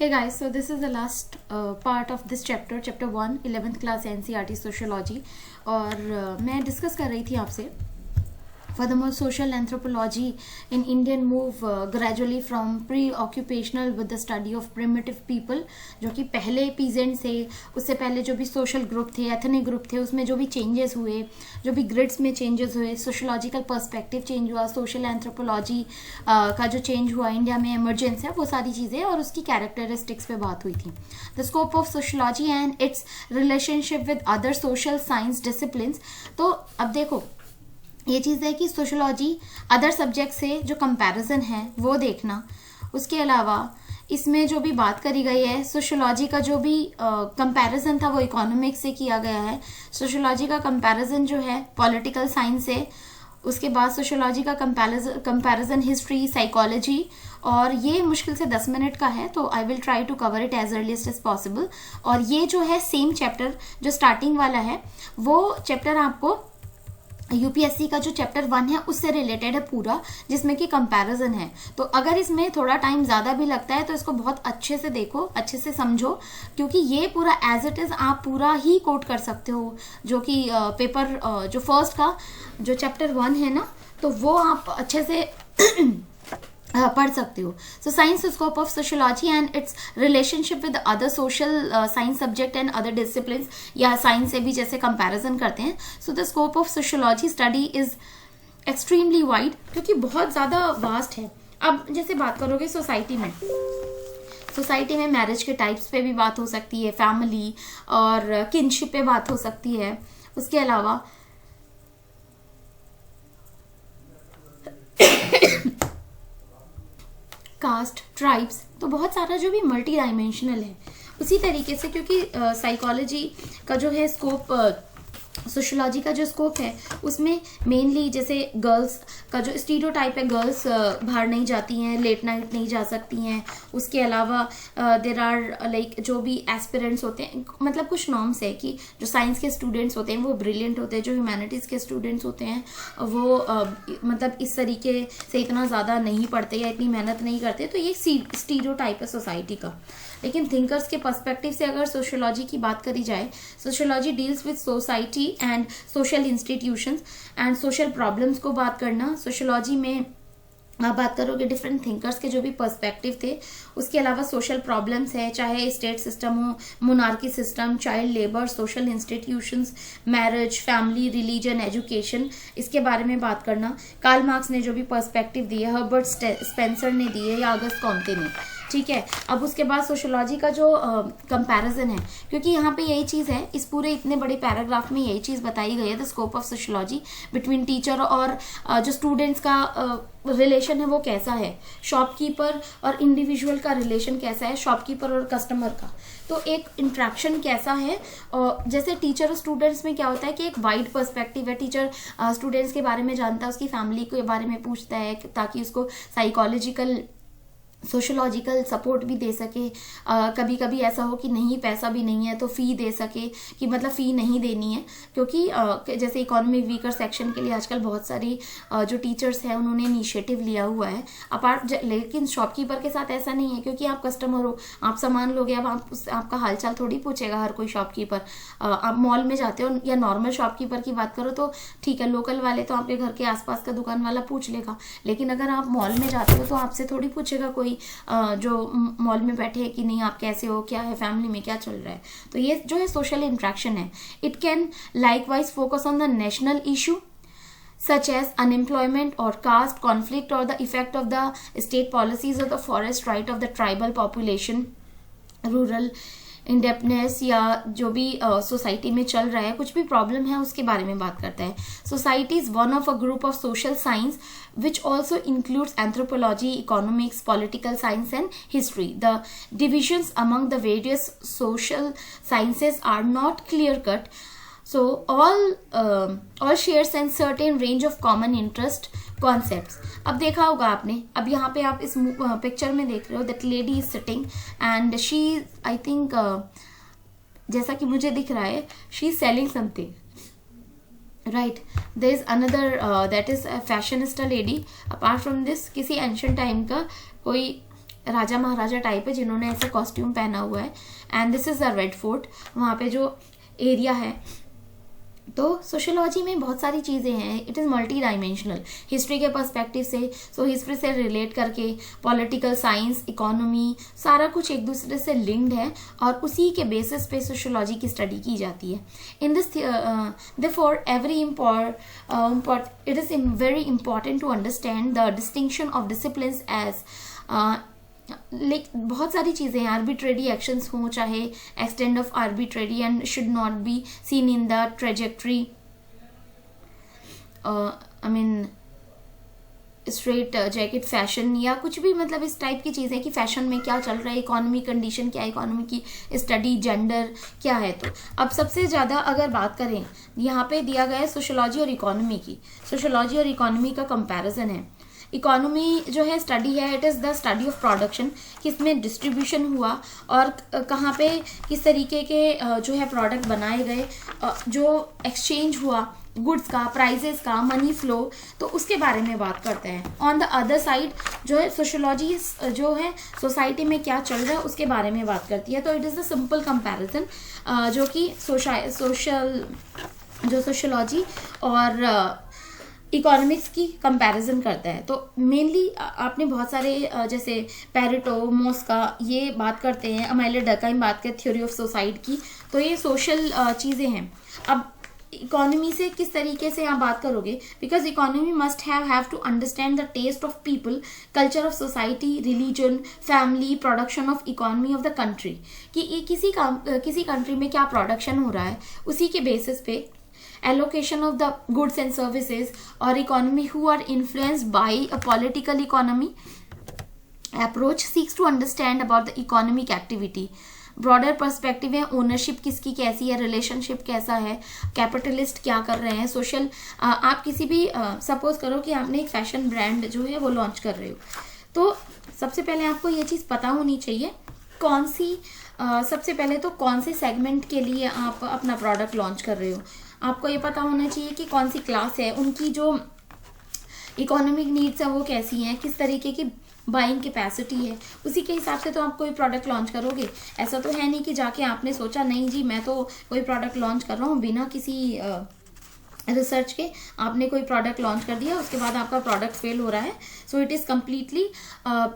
Hey guys, so this is the last part of this chapter, chapter 1, 11th class NCERT sociology. और मैं discuss कर रही थी आपसे Furthermore, social anthropology in Indian move gradually from pre-occupational with the study of primitive people, जो कि पहले peasants थे, उससे पहले जो भी social group थे, ethnic group थे, उसमें जो भी changes हुए, जो भी grids में changes हुए, sociological perspective change हुआ, social anthropology का जो change हुआ इंडिया में emergence है, वो सारी चीज़ें और उसकी characteristics पे बात हुई थी. The scope of sociology and its relationship with other social science disciplines. तो अब देखो ये चीज़ है कि सोशोलॉजी अदर सब्जेक्ट से जो कंपैरिजन है वो देखना. उसके अलावा इसमें जो भी बात करी गई है सोशोलॉजी का जो भी कंपैरिजन था वो इकोनॉमिक्स से किया गया है. सोशोलॉजी का कंपैरिजन जो है पॉलिटिकल साइंस से. उसके बाद सोशोलॉजी का कंपैरिजन हिस्ट्री साइकोलॉजी. और ये मुश्किल से 10 मिनट का है तो I will try to cover it as earliest as possible. और ये जो है सेम चैप्टर जो स्टार्टिंग वाला है वो चैप्टर आपको यूपीएससी का जो चैप्टर 1 है उससे रिलेटेड है पूरा, जिसमें कि कंपैरिजन है. तो अगर इसमें थोड़ा टाइम ज़्यादा भी लगता है तो इसको बहुत अच्छे से देखो, अच्छे से समझो, क्योंकि ये पूरा एज इट इज़ आप पूरा ही कोट कर सकते हो. जो कि पेपर जो फर्स्ट का जो चैप्टर 1 है ना, तो वो आप अच्छे से पढ़ सकते हो. So science scope of sociology and it's relationship with other social science subject and other discipline, या साइंस से भी जैसे कंपैरिजन करते हैं. So the scope of sociology study is extremely wide, क्योंकि बहुत ज़्यादा वास्ट है. अब जैसे बात करोगे सोसाइटी में मैरिज के टाइप्स पे भी बात हो सकती है, फैमिली और किनशिप पे बात हो सकती है. उसके अलावा कास्ट, ट्राइब्स, तो बहुत सारा जो भी मल्टी डायमेंशनल है. उसी तरीके से क्योंकि साइकोलॉजी का जो है स्कोप, सोशोलॉजी का जो स्कोप है उसमें मेनली जैसे गर्ल्स का जो स्टीरियोटाइप है, गर्ल्स बाहर नहीं जाती हैं, लेट नाइट नहीं जा सकती हैं. उसके अलावा देर आर लाइक जो भी एस्पिरेंट्स होते हैं, मतलब कुछ नॉर्म्स है कि जो साइंस के स्टूडेंट्स होते हैं वो ब्रिलियंट होते हैं, जो ह्यूमैनिटीज़ के स्टूडेंट्स होते हैं वो मतलब इस तरीके से इतना ज़्यादा नहीं पढ़ते या इतनी मेहनत नहीं करते. तो ये स्टीरियोटाइप है सोसाइटी का. लेकिन थिंकर्स के पर्सपेक्टिव से अगर सोशोलॉजी की बात करी जाए, sociology deals with society and social institutions and social problems को बात करना. सोशोलॉजी में आप बात करोगे डिफरेंट थिंकर्स के जो भी पर्सपेक्टिव थे. उसके अलावा सोशल प्रॉब्लम्स है, चाहे स्टेट सिस्टम हो, monarchy system, child labour, social institutions, marriage, family, religion, education, इसके बारे में बात करना. कार्ल मार्क्स ने जो भी पर्सपेक्टिव दिए, हर्बर्ट स्पेंसर ने दिए, या अगस्त कॉम्टे ने. ठीक है. अब उसके बाद सोशोलॉजी का जो कंपैरिजन है, क्योंकि यहाँ पे यही चीज़ है, इस पूरे इतने बड़े पैराग्राफ में यही चीज़ बताई गई है. The scope of sociology between teacher और जो स्टूडेंट्स का रिलेशन है वो कैसा है, शॉपकीपर और इंडिविजुअल का रिलेशन कैसा है, शॉपकीपर और कस्टमर का. तो एक इंट्रैक्शन कैसा है. और जैसे टीचर और स्टूडेंट्स में क्या होता है कि एक वाइड पर्सपेक्टिव है. टीचर स्टूडेंट्स के बारे में जानता है, उसकी फैमिली के बारे में पूछता है ताकि उसको साइकोलॉजिकल सोशोलॉजिकल सपोर्ट भी दे सके. कभी कभी ऐसा हो कि नहीं, पैसा भी नहीं है तो फ़ी दे सके, कि मतलब फ़ी नहीं देनी है, क्योंकि जैसे इकोनॉमिक वीकर सेक्शन के लिए आजकल बहुत सारी जो टीचर्स हैं उन्होंने इनिशिएटिव लिया हुआ है. लेकिन शॉपकीपर के साथ ऐसा नहीं है, क्योंकि आप कस्टमर हो, आप सामान लोगे, अब आपका हालचाल थोड़ी पूछेगा हर कोई शॉपकीपर. आप मॉल में जाते हो या नॉर्मल शॉपकीपर की बात करो तो ठीक है, लोकल वाले तो आपके घर के आसपास का दुकान वाला पूछ लेगा. लेकिन अगर आप मॉल में जाते हो तो आपसे थोड़ी पूछेगा कोई जो मॉल में बैठे हैं कि नहीं आप कैसे हो, क्या है, फैमिली में क्या चल रहा है. तो ये जो है सोशल इंट्रैक्शन है. It can likewise focus on the national issue such as unemployment or caste conflict or the effect of the state policies of the forest right of the tribal population, rural indebtedness, या जो भी society में चल रहा है, कुछ भी problem है उसके बारे में बात करता है. Society is one of a group of social science which also includes anthropology, economics, political science and history. The divisions among the various social sciences are not clear cut, so all shares and certain range of common interest concepts. अब देखा होगा आपने, अब यहाँ पे आप इस picture में देख रहे हो that lady is sitting and she, I think जैसा कि मुझे दिख रहा है, she is selling something, right. There is another that is fashionista lady. Apart from this किसी एंशिएंट टाइम का कोई राजा महाराजा टाइप है जिन्होंने ऐसा कॉस्ट्यूम पहना हुआ है। And this is the red fort, वहाँ पे जो एरिया है। तो सोशियोलॉजी में बहुत सारी चीज़ें हैं, it is multi dimensional. History के पर्सपेक्टिव से, सो हिस्ट्री से रिलेट करके पॉलिटिकल साइंस, इकोनॉमी, सारा कुछ एक दूसरे से लिंक्ड है और उसी के बेसिस पे सोशियोलॉजी की स्टडी की जाती है। In this therefore every it is very important to understand the distinction of disciplines as बहुत सारी चीज़ें हैं, आर्बिट्रेरी एक्शंस हों चाहे extend of arbitrary and should not be seen in the trajectory, I mean straight jacket fashion या कुछ भी, मतलब इस टाइप की चीज़ें कि फैशन में क्या चल रहा है, इकोनॉमी कंडीशन क्या है, इकोनॉमी की स्टडी, जेंडर क्या है। तो अब सबसे ज़्यादा अगर बात करें, यहाँ पे दिया गया है सोशियोलॉजी और इकोनॉमी की, सोशियोलॉजी और इकोनॉमी का कंपैरिजन है। इकोनॉमी जो है स्टडी है, it is the study of production, किसमें डिस्ट्रीब्यूशन हुआ और कहाँ पे किस तरीके के जो है प्रोडक्ट बनाए गए, जो एक्सचेंज हुआ गुड्स का, प्राइजेस का, मनी फ्लो, तो उसके बारे में बात करते हैं। ऑन द अदर साइड जो है सोशियोलॉजी जो है सोसाइटी में क्या चल रहा है उसके बारे में बात करती है। तो it is a simple comparison जो कि सोशियोलॉजी और इकोनॉमिक्स की कंपैरिजन करता है। तो मेनली आपने बहुत सारे जैसे पेरेटो, मोस्का ये बात करते हैं, अमाइले डर्कहाइम बात करते थ्योरी ऑफ सोसाइटी की, तो ये सोशल चीज़ें हैं। अब इकोनॉमी से किस तरीके से आप बात करोगे, because economy must have to understand the taste of people, culture of society, religion, family, production of economy of the country, कि किसी कंट्री में क्या प्रोडक्शन हो रहा है, उसी के बेसिस पे allocation of the goods and services or economy who are influenced by a political economy approach seeks to understand about the economic activity. Broader perspective है, ओनरशिप किसकी कैसी है, रिलेशनशिप कैसा है, कैपिटलिस्ट क्या कर रहे हैं, सोशल। आप किसी भी सपोज करो कि आपने एक फैशन ब्रांड जो है वो लॉन्च कर रहे हो, तो सबसे पहले आपको ये चीज़ पता होनी चाहिए कौन सी सबसे पहले तो कौन से सेगमेंट के लिए आप अपना प्रोडक्ट लॉन्च कर रहे हो। आपको ये पता होना चाहिए कि कौन सी क्लास है, उनकी जो इकोनॉमिक नीड्स है वो कैसी हैं, किस तरीके की बाइंग कैपेसिटी है, उसी के हिसाब से तो आप कोई प्रोडक्ट लॉन्च करोगे। ऐसा तो है नहीं कि जाके आपने सोचा नहीं जी मैं तो कोई प्रोडक्ट लॉन्च कर रहा हूँ, बिना किसी रिसर्च के आपने कोई प्रोडक्ट लॉन्च कर दिया, उसके बाद आपका प्रोडक्ट फेल हो रहा है। सो इट इज़ कम्प्लीटली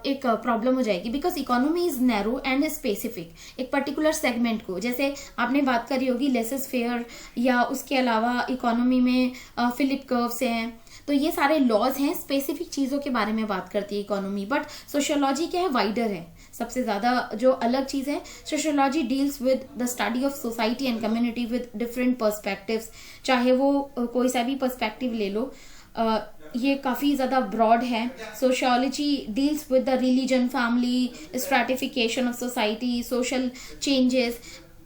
एक प्रॉब्लम हो जाएगी, because economy is narrow and specific. एक पर्टिकुलर सेगमेंट को, जैसे आपने बात करी होगी लेसेस फेयर, या उसके अलावा इकोनॉमी में फिलिप कर्व्स हैं, तो ये सारे लॉज हैं, स्पेसिफिक चीज़ों के बारे में बात करती है इकोनॉमी। बट सोशियोलॉजी क्या है, वाइडर है, सबसे ज़्यादा जो अलग चीज़ है। Sociology deals with the study of society and community with different perspectives, चाहे वो कोई सा भी पर्सपेक्टिव ले लो, ये काफ़ी ज़्यादा ब्रॉड है। Sociology deals with the religion, family, stratification of society, social changes.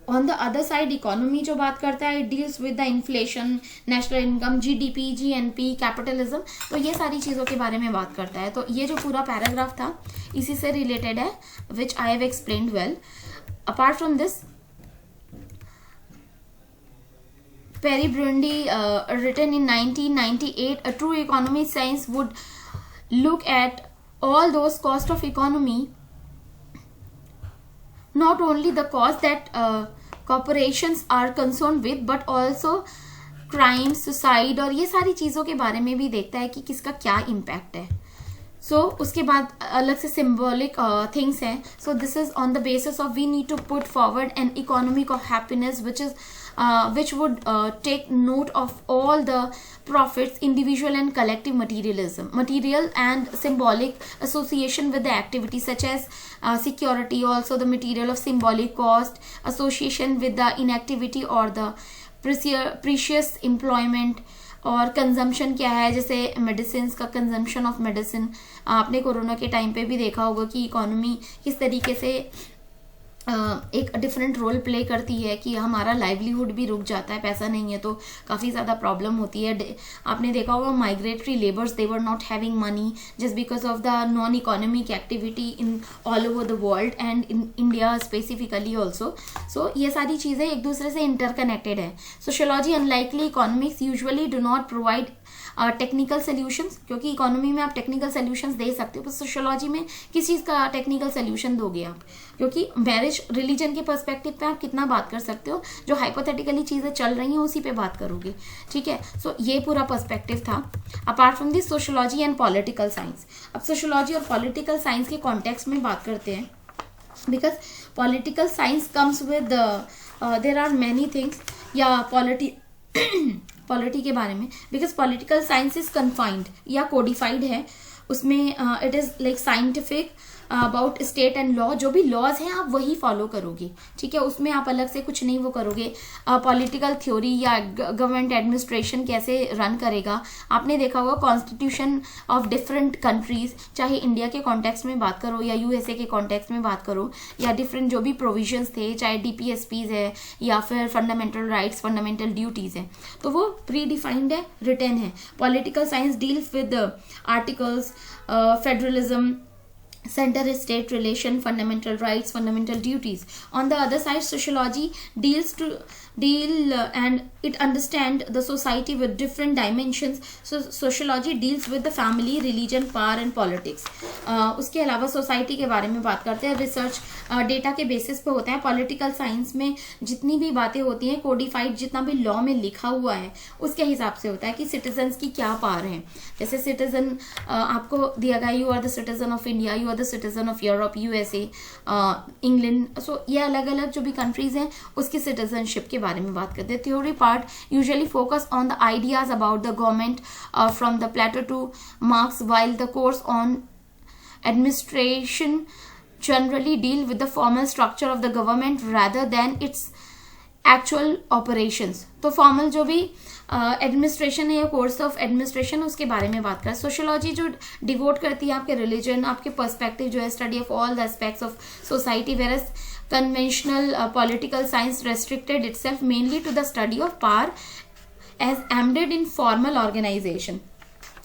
On the other side economy जो बात करता है, deals with the inflation, national income, GDP, GNP, capitalism, तो ये सारी चीज़ों के बारे में बात करता है। तो ये जो पूरा पैराग्राफ था इसी से रिलेटेड है, which I have explained well. Apart from this, Perry Brundy written in 1998, a true economic science would look at all those costs of economy, not only the cost that corporations are concerned with, but also crime, suicide, और ये सारी चीज़ों के बारे में भी देखता है कि किसका क्या इम्पैक्ट है। सो उसके बाद अलग से सिम्बॉलिक थिंग्स हैं। So this is on the basis of we need to put forward an economic of happiness which would take note of all the profits, individual and collective materialism, material and symbolic association with the activity such as security, also the material of symbolic cost, association with the inactivity or the precious employment, और consumption क्या है, जैसे medicine का consumption of medicine. आपने corona के time पे भी देखा होगा कि इकोनॉमी किस तरीके से एक डिफरेंट रोल प्ले करती है कि हमारा लाइवलीहुड भी रुक जाता है, पैसा नहीं है तो काफ़ी ज़्यादा प्रॉब्लम होती है। आपने देखा होगा migratory labours, they were not having money just because of the non economic activity in all over the world and in India specifically also. So ये सारी चीज़ें एक दूसरे से इंटरकनेक्टेड है। Sociology unlikely economics usually do not provide technical solutions, क्योंकि economy में आप टेक्निकल सोल्यूशंस दे सकते हो, पर सोशियोलॉजी में किस चीज़ का टेक्निकल सोल्यूशन दोगे आप, क्योंकि मैरिज रिलीजन के पर्सपेक्टिव पे आप कितना बात कर सकते हो, जो हाइपोथेटिकली चीज़ें चल रही हैं उसी पे बात करोगे, ठीक है। सो ये पूरा पर्सपेक्टिव था। Apart from this sociology and political science, अब सोशियोलॉजी और पॉलिटिकल साइंस के कॉन्टेक्स्ट में बात करते हैं, because political science comes with there are many things, या पॉलिटी के बारे में, because political science is confined या कोडिफाइड है, उसमें it is like scientific about state and law, जो भी लॉज हैं आप वही फॉलो करोगे, ठीक है, उसमें आप अलग से कुछ नहीं वो करोगे। पॉलिटिकल थ्योरी या गवर्नमेंट एडमिनिस्ट्रेशन कैसे रन करेगा, आपने देखा होगा कॉन्स्टिट्यूशन ऑफ डिफरेंट कंट्रीज, चाहे इंडिया के कॉन्टेक्स्ट में बात करो या यूएसए के कॉन्टेक्स्ट में बात करो, या डिफरेंट जो भी प्रोविजंस थे, चाहे डीपीएसपीज है या फिर फंडामेंटल राइट्स, फंडामेंटल ड्यूटीज है, तो वो प्री डिफाइंड है, रिटन है। Political science deals with articles, federalism, center state relation, fundamental rights, fundamental duties. On the other side, sociology and it understand the society with different dimensions. So sociology deals with the family, religion, power and politics. उसके अलावा society के बारे में बात करते हैं, research data के basis पे होता है। पॉलिटिकल साइंस में जितनी भी बातें होती हैं, कोडिफाइड जितना भी लॉ में लिखा हुआ है उसके हिसाब से होता है कि सिटीजन्स की क्या पावर है। जैसे सिटीजन आपको दिया गया, you are the citizen of India, you are the citizen of Europe, USA, England, so ये अलग अलग जो भी कंट्रीज हैं उसकी सिटीजनशिप के बारे में बात करते हैं। Theory part usually focus on the ideas about the government from the Plato to Marx, while the course on administration generally deal with the formal structure of the government rather than its actual operations. तो formal जो भी administration है या course of administration उसके बारे में बात करें। सोशियोलॉजी जो डिवोट करती है आपके रिलीजन, आपके पर्सपेक्टिव जो है study of all the aspects of society, versus conventional political science restricted itself mainly to the study of power as embedded in formal organization.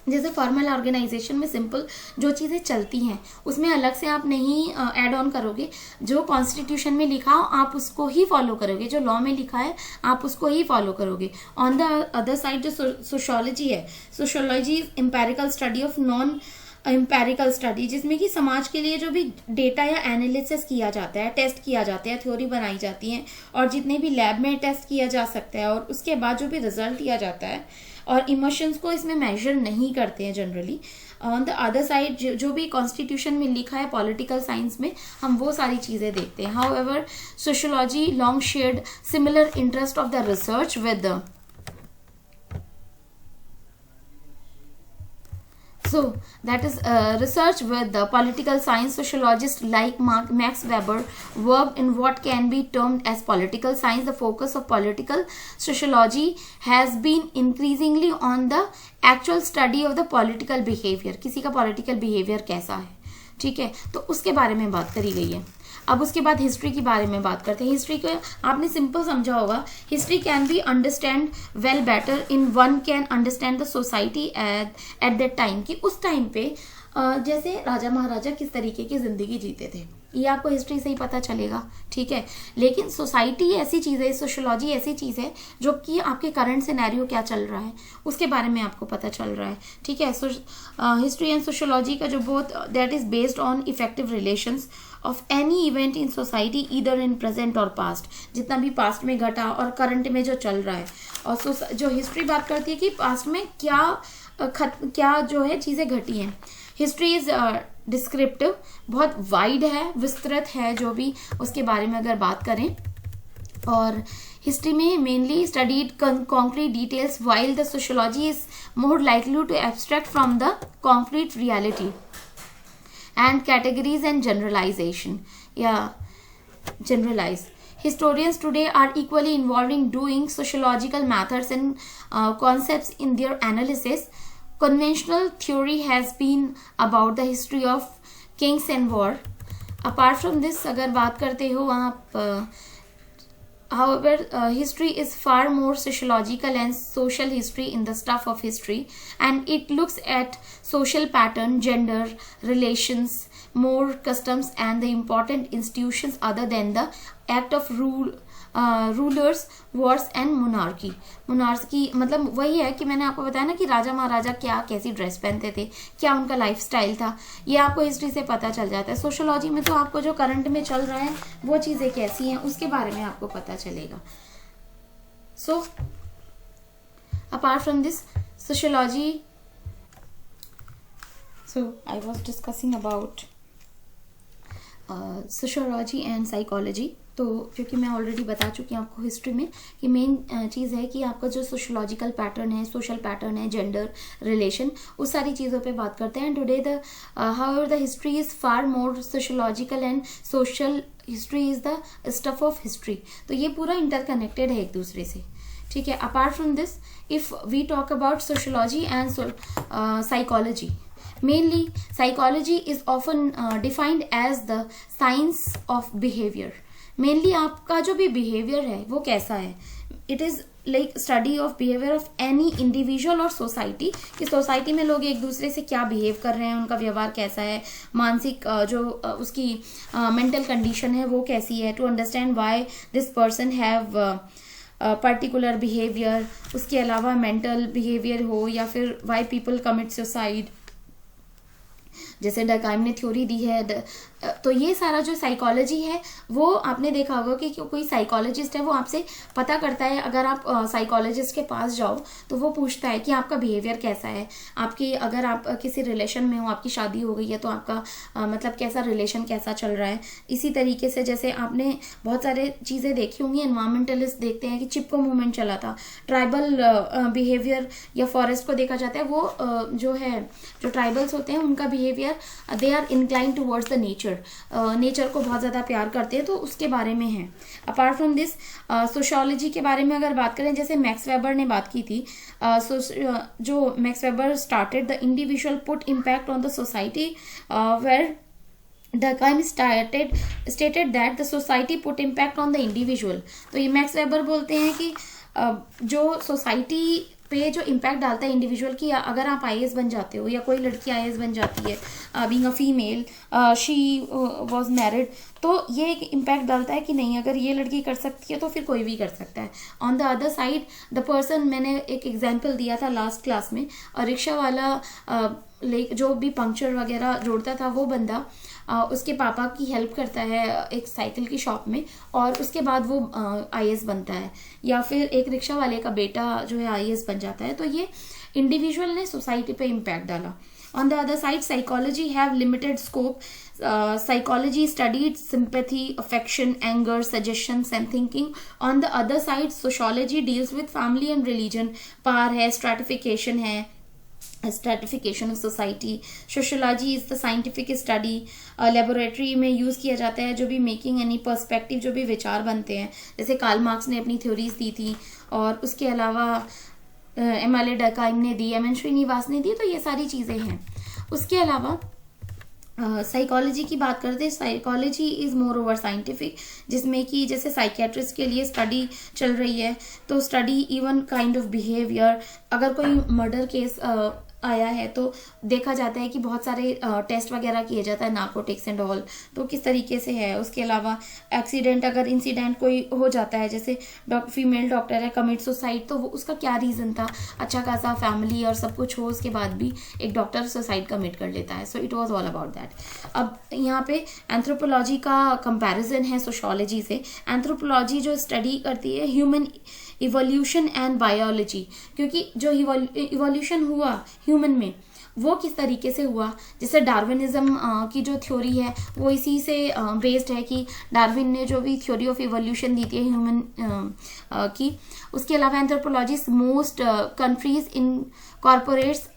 जैसे फॉर्मल ऑर्गेनाइजेशन में सिंपल जो चीज़ें चलती हैं उसमें अलग से आप नहीं ऐड ऑन करोगे, जो कॉन्स्टिट्यूशन में लिखा हो आप उसको ही फॉलो करोगे, जो लॉ में लिखा है आप उसको ही फॉलो करोगे। ऑन द अदर साइड जो सोशियोलॉजी है, sociology is empirical study of non empirical study, जिसमें कि समाज के लिए जो भी डेटा या एनालिसिस किया जाता है, टेस्ट किया जाता है, थ्योरी बनाई जाती है और जितने भी लैब में टेस्ट किया जा सकता है और उसके बाद जो भी रिजल्ट दिया जाता है, और इमोशंस को इसमें मेजर नहीं करते हैं generally. On the other side जो भी कॉन्स्टिट्यूशन में लिखा है पॉलिटिकल साइंस में हम वो सारी चीज़ें देखते हैं। How ever sociology long shared similar interest of the research with So that is research with the political science. Sociologists like Max Weber worked in what can be termed as political science. The focus of political sociology has been increasingly on the actual study of the political behavior. किसी का political behavior कैसा है, ठीक है, तो उसके बारे में बात करी गई है। अब उसके बाद हिस्ट्री के बारे में बात करते हैं। हिस्ट्री को आपने सिंपल समझा होगा, history can be understand well better in one can understand the society at that time, कि उस टाइम पे जैसे राजा महाराजा किस तरीके की जिंदगी जीते थे ये आपको हिस्ट्री से ही पता चलेगा, ठीक है। लेकिन सोसाइटी ऐसी चीज़ है, सोशियोलॉजी ऐसी चीज़ है जो कि आपके करंट सिनेरियो क्या चल रहा है उसके बारे में आपको पता चल रहा है, ठीक है। हिस्ट्री एंड सोशियोलॉजी का जो both that is based on effective relations of any event in society either in present और पास्ट, जितना भी पास्ट में घटा और करंट में जो चल रहा है। और जो हिस्ट्री बात करती है कि पास्ट में क्या जो है चीज़ें घटी हैं। हिस्ट्री इज डिस्क्रिप्टिव, बहुत वाइड है, विस्तृत है जो भी उसके बारे में अगर बात करें। और हिस्ट्री में mainly studied concrete details while the sociology is more likely to abstract from the concrete reality and categories and generalize. Historians today are equally involved in doing sociological methods and concepts in their analysis. Conventional theory has been about the history of kings and war. Apart from this, अगर बात करते हो आप however, history is far more sociological and social history in the stuff of history, and it looks at social pattern, gender, relations, more customs and the important institutions other than the act of rulers Wars and monarchy मतलब वही है कि मैंने आपको बताया ना कि राजा महाराजा क्या कैसी ड्रेस पहनते थे, क्या उनका लाइफस्टाइल था, ये आपको हिस्ट्री से पता चल जाता है। सोशियोलॉजी में तो आपको जो करंट में चल रहा है वो चीज़ें कैसी हैं उसके बारे में आपको पता चलेगा। So apart from this sociology, so I was discussing about sociology and psychology. तो क्योंकि मैं ऑलरेडी बता चुकी हूँ आपको हिस्ट्री में कि मेन चीज़ है कि आपका जो सोशियोलॉजिकल पैटर्न है, सोशल पैटर्न है, जेंडर रिलेशन, उस सारी चीज़ों पे बात करते हैं। Today the however the history is far more sociological and social, history is the stuff of history. तो ये पूरा इंटरकनेक्टेड है एक दूसरे से, ठीक है। Apart from this, if we talk about sociology and psychology, mainly psychology is often defined as the science of behavior। Mainly आपका जो भी बिहेवियर है वो कैसा है, it is like study of behaviour of any individual और society, कि society में लोग एक दूसरे से क्या बिहेव कर रहे हैं, उनका व्यवहार कैसा है, मानसिक जो उसकी मेंटल कंडीशन है वो कैसी है, to understand why this person have particular behaviour. उसके अलावा मेंटल बिहेवियर हो या फिर व्हाई पीपल कमिट सुसाइड, जैसे डकाइम ने थ्योरी दी है। तो ये सारा जो साइकोलॉजी है वो आपने देखा होगा कि कोई साइकोलॉजिस्ट है वो आपसे पता करता है, अगर आप साइकोलॉजिस्ट के पास जाओ तो वो पूछता है कि आपका बिहेवियर कैसा है, आपकी अगर आप किसी रिलेशन में हो, आपकी शादी हो गई है तो आपका मतलब कैसा रिलेशन कैसा चल रहा है। इसी तरीके से जैसे आपने बहुत सारे चीज़ें देखी होंगी, एनवायरमेंटलिस्ट देखते हैं कि चिपको मूवमेंट चला था, ट्राइबल बिहेवियर या फॉरेस्ट को देखा जाता है, वो जो है जो ट्राइबल्स होते हैं उनका behaviour, they are incline towards the nature, nature को बहुत ज़्यादा प्यार करते हैं, तो उसके बारे में है। अपार्ट फ्रॉम दिस सोशियोलॉजी के बारे में अगर बात करें, जैसे मैक्स वेबर ने बात की थी, जो Max Weber started the individual put impact on the society where Durkheim stated that the society put impact on the individual। तो ये मैक्स वेबर बोलते हैं कि जो सोसाइटी पे जो इम्पैक्ट डालता है इंडिविजुअल की, अगर आप आईएएस बन जाते हो या कोई लड़की आईएएस बन जाती है, being a female, she was married, तो ये एक इम्पैक्ट डालता है कि नहीं अगर ये लड़की कर सकती है तो फिर कोई भी कर सकता है। On the other side the person, मैंने एक एग्जांपल दिया था लास्ट क्लास में, और रिक्शा वाला जो भी पंक्चर वगैरह जोड़ता था वो बंदा उसके पापा की हेल्प करता है एक साइकिल की शॉप में, और उसके बाद वो आईएएस बनता है, या फिर एक रिक्शा वाले का बेटा जो है आईएएस बन जाता है। तो ये इंडिविजुअल ने सोसाइटी पे इम्पैक्ट डाला। On the other side, psychology have limited scope. Psychology studied sympathy, affection, anger, suggestions and thinking. On the other side, sociology deals with family and religion. Power है, stratification है, stratification of society. Sociology is the scientific study. Laboratory में use किया जाता है जो भी making any perspective, जो भी विचार बनते हैं, जैसे कार्ल मार्क्स ने अपनी थ्योरीज दी थी, और उसके अलावा एमएलए डकाइम ने दी, एमएन श्रीनिवास ने दी। तो ये सारी चीज़ें हैं। उसके अलावा साइकोलॉजी की बात करते हैं, psychology is more over scientific, जिसमें कि जैसे साइकियाट्रिस्ट के लिए स्टडी चल रही है, तो study even kind of behaviour. अगर कोई मर्डर केस आया है तो देखा जाता है कि बहुत सारे टेस्ट वगैरह किए जाता है, नार्कोटिक्स एंड ऑल, तो किस तरीके से है। उसके अलावा एक्सीडेंट, अगर इंसिडेंट कोई हो जाता है, जैसे फीमेल डॉक्टर है कमिट सुसाइड, तो वो उसका क्या रीज़न था, अच्छा खासा फैमिली और सब कुछ हो, उसके बाद भी एक डॉक्टर सुसाइड कमिट कर लेता है। So it was all about that. अब यहाँ पे एंथ्रोपोलॉजी का कंपैरिजन है सोशियोलॉजी से। एंथ्रोपोलॉजी जो स्टडी करती है ह्यूमन इवोल्यूशन एंड बायोलॉजी, क्योंकि जो इवोल्यूशन हुआ ह्यूमन में वो किस तरीके से हुआ, जैसे डार्विनिज्म की जो थ्योरी है वो इसी से बेस्ड है कि डार्विन ने जो भी थ्योरी ऑफ इवोल्यूशन दी थी ह्यूमन की। उसके अलावा anthropology most countries in corporates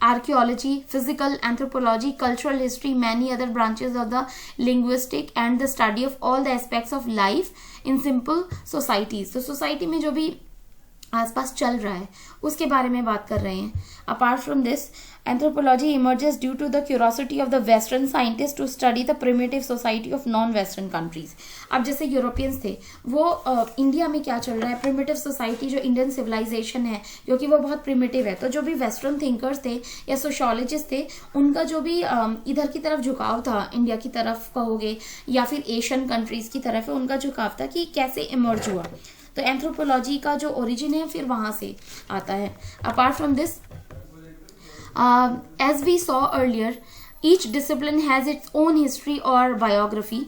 archaeology, physical anthropology, cultural history, many other branches of the linguistic and the study of all the aspects of life in simple societies। तो society में जो भी आसपास चल रहा है उसके बारे में बात कर रहे हैं. Apart from this, anthropology emerges due to the curiosity of the western scientist to study the primitive society of non western countries. अब जैसे यूरोपियंस थे, वो इंडिया में क्या चल रहा है, प्रिमिटिव सोसाइटी जो इंडियन सिविलाइजेशन है क्योंकि वो बहुत प्रिमिटिव है, तो जो भी वेस्टर्न थिंकर्स थे या सोशोलॉजिस्ट थे, उनका जो भी इधर की तरफ झुकाव था, इंडिया की तरफ कहोगे या फिर एशियन कंट्रीज की तरफ है, उनका झुकाव था कि कैसे इमर्ज हुआ. तो एंथ्रोपोलॉजी का जो ओरिजिन है फिर वहां से आता है. Apart from this, as we saw earlier, each discipline has its own history or biography.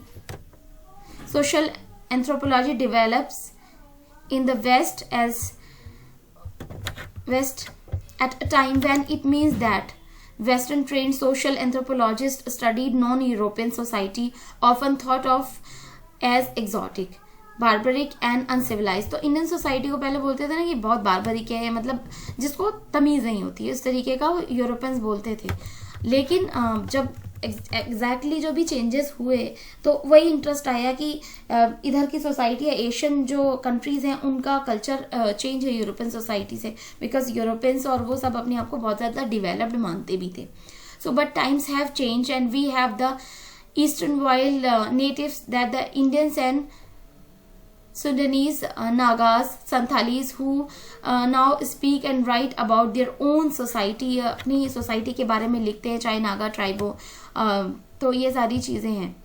Social anthropology develops in the West at a time when it means that Western trained social anthropologists studied non-European society, often thought of as exotic, barbaric and uncivilised. तो Indian society को पहले बोलते थे ना कि बहुत barbaric है, मतलब जिसको तमीज नहीं होती है, इस तरीके का वो यूरोपियंस बोलते थे. लेकिन जब एग्जैक्टली जो भी चेंजेस हुए तो वही इंटरेस्ट आया कि इधर की सोसाइटी या एशियन जो कंट्रीज हैं उनका कल्चर चेंज है यूरोपियन सोसाइटी से, बिकॉज यूरोपियंस और वो सब अपने आप को बहुत ज़्यादा डिवेलप्ड मानते भी थे. So but times have change and we have the eastern wild natives that the Indians and Sudanese, Nagas, Santhales who now speak and write about their own society, अपनी सोसाइटी के बारे में लिखते हैं, चाहे नागा ट्राइब हो. तो ये सारी चीज़ें हैं.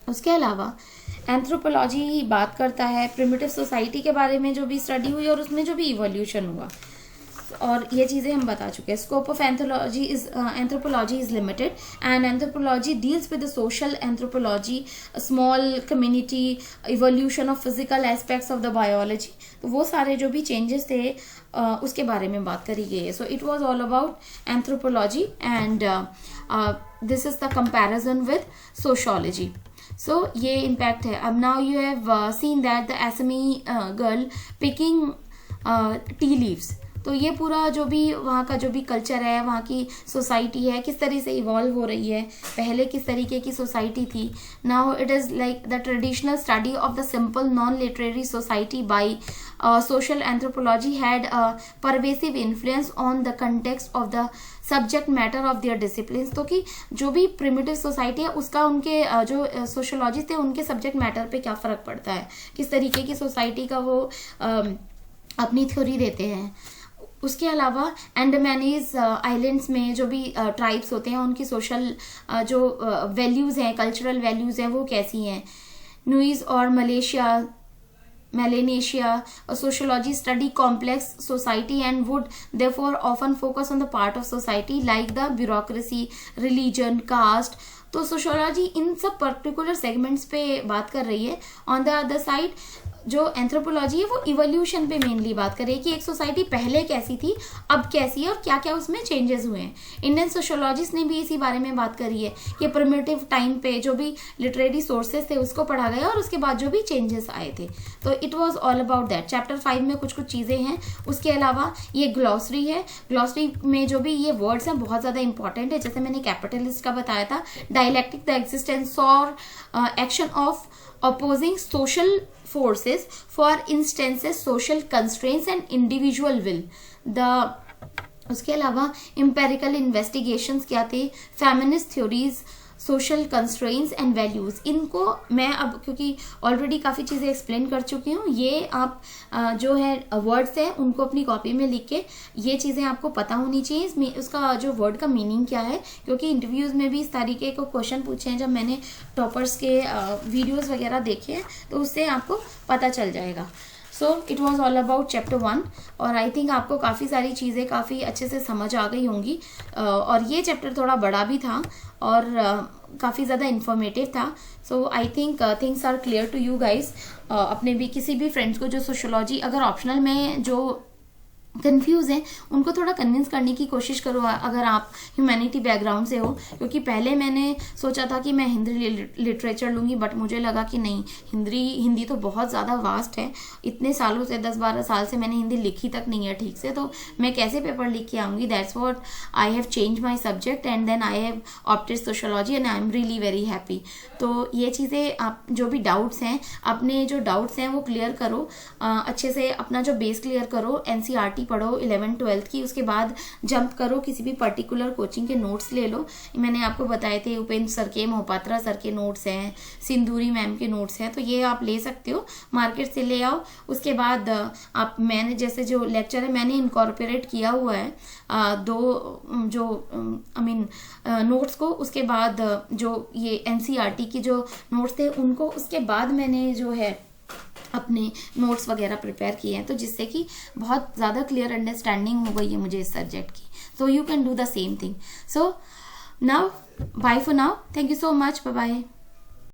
उसके अलावा एंथ्रोपोलॉजी बात करता है प्रिमिटिव सोसाइटी के बारे में जो भी स्टडी हुई और उसमें जो भी इवोल्यूशन हुआ, और ये चीज़ें हम बता चुके हैं. Scope of anthropology is limited and anthropology deals with the social anthropology, small community, evolution of physical aspects of the biology. तो वो सारे जो भी चेंजेस थे उसके बारे में बात करी गई है. So it was all about anthropology and this is the comparison with sociology. So ये इम्पैक्ट है. अब now you have seen that the Assamese girl picking tea leaves. तो ये पूरा जो भी वहाँ का जो भी कल्चर है, वहाँ की सोसाइटी है, किस तरह से इवॉल्व हो रही है, पहले किस तरीके की सोसाइटी थी. Now it is like the traditional study of the simple non literary society by social anthropology had a pervasive influence on the context of the subject matter of their disciplines. तो कि जो भी primitive society है उसका उनके जो sociologist थे उनके सब्जेक्ट मैटर पे क्या फ़र्क पड़ता है, किस तरीके की सोसाइटी का वो अपनी थ्योरी देते हैं. उसके अलावा अंडमानीज आइलैंड्स में जो भी ट्राइब्स होते हैं उनकी सोशल जो वैल्यूज़ हैं, कल्चरल वैल्यूज़ हैं, वो कैसी हैं. नुइज और Melanesia, a sociology study complex society and would therefore often focus on the part of society like the bureaucracy, religion, caste. तो सोशोलॉजी इन सब पर्टिकुलर सेगमेंट्स पे बात कर रही है. ऑन द अदर साइड जो एंथ्रोपोलॉजी है वो इवोल्यूशन पे मेनली बात कर रही है कि एक सोसाइटी पहले कैसी थी, अब कैसी है और क्या क्या उसमें चेंजेस हुए हैं. इंडियन सोशोलॉजिस्ट ने भी इसी बारे में बात करी है कि प्रिमिटिव टाइम पे जो भी लिटरेरी सोर्सेज थे उसको पढ़ा गया और उसके बाद जो भी चेंजेस आए थे. तो it was all about that. Chapter 5 में कुछ कुछ चीज़ें हैं. उसके अलावा ये ग्लॉसरी है. ग्लॉसरी में जो भी ये वर्ड्स हैं बहुत ज़्यादा इंपॉर्टेंट है. जैसे मैंने कैपिटलिस्ट का बताया था, डायलैक्टिक द एग्जिस्टेंस और action of opposing social forces, for instances social constraints and individual will. उसके अलावा empirical investigations क्या थे, feminist theories, social constraints and values. इनको मैं अब क्योंकि ऑलरेडी काफ़ी चीज़ें एक्सप्लेन कर चुकी हूँ, ये आप जो है वर्ड्स हैं उनको अपनी कॉपी में लिख के ये चीज़ें आपको पता होनी चाहिए. इसमें उसका जो वर्ड का मीनिंग क्या है, क्योंकि इंटरव्यूज़ में भी इस तरीके को क्वेश्चन पूछे हैं जब मैंने टॉपर्स के वीडियोज़ वगैरह देखे हैं, तो उससे आपको पता चल जाएगा. सो it was all about chapter 1 और आई थिंक आपको काफ़ी सारी चीज़ें काफ़ी अच्छे से समझ आ गई होंगी. और ये चैप्टर थोड़ा बड़ा भी था और काफ़ी ज़्यादा इन्फॉर्मेटिव था. So I think things are clear to you guys. अपने भी किसी भी फ्रेंड्स को जो सोशोलॉजी अगर ऑप्शनल में जो कंफ्यूज हैं उनको थोड़ा कन्विंस करने की कोशिश करो अगर आप ह्यूमैनिटी बैकग्राउंड से हो। क्योंकि पहले मैंने सोचा था कि मैं हिंदी लिटरेचर लूँगी, बट मुझे लगा कि नहीं, हिंदी तो बहुत ज़्यादा वास्ट है। इतने सालों से 10-12 साल से मैंने हिंदी लिखी तक नहीं है ठीक से, तो मैं कैसे पेपर लिख के आऊँगी। That's what I have change my subject and then I have opted sociology and I am really very happy. तो ये चीज़ें, आप जो भी डाउट्स हैं, अपने जो डाउट्स हैं वो क्लियर करो, अच्छे से अपना जो बेस क्लियर करो, NCERT पढ़ो 11th-12th की, उसके बाद जंप करो, किसी भी पर्टिकुलर कोचिंग के नोट्स ले लो। मैंने आपको बताए थे उपेंद्र सर के, मोहपात्रा सर के नोट्स हैं, सिंदूरी मैम के नोट्स हैं, तो ये आप ले सकते हो, मार्केट से ले आओ। उसके बाद आप, मैंने जैसे जो लेक्चर है मैंने इनकॉर्पोरेट किया हुआ है नोट्स को, उसके बाद जो ये NCERT की जो नोट्स थे उनको, उसके बाद मैंने जो है अपने नोट्स वगैरह प्रिपेयर किए हैं, तो जिससे कि बहुत ज़्यादा क्लियर अंडरस्टैंडिंग हो गई है मुझे इस सब्जेक्ट की। So you can do the same thing. So now bye for now, thank you so much, bye bye.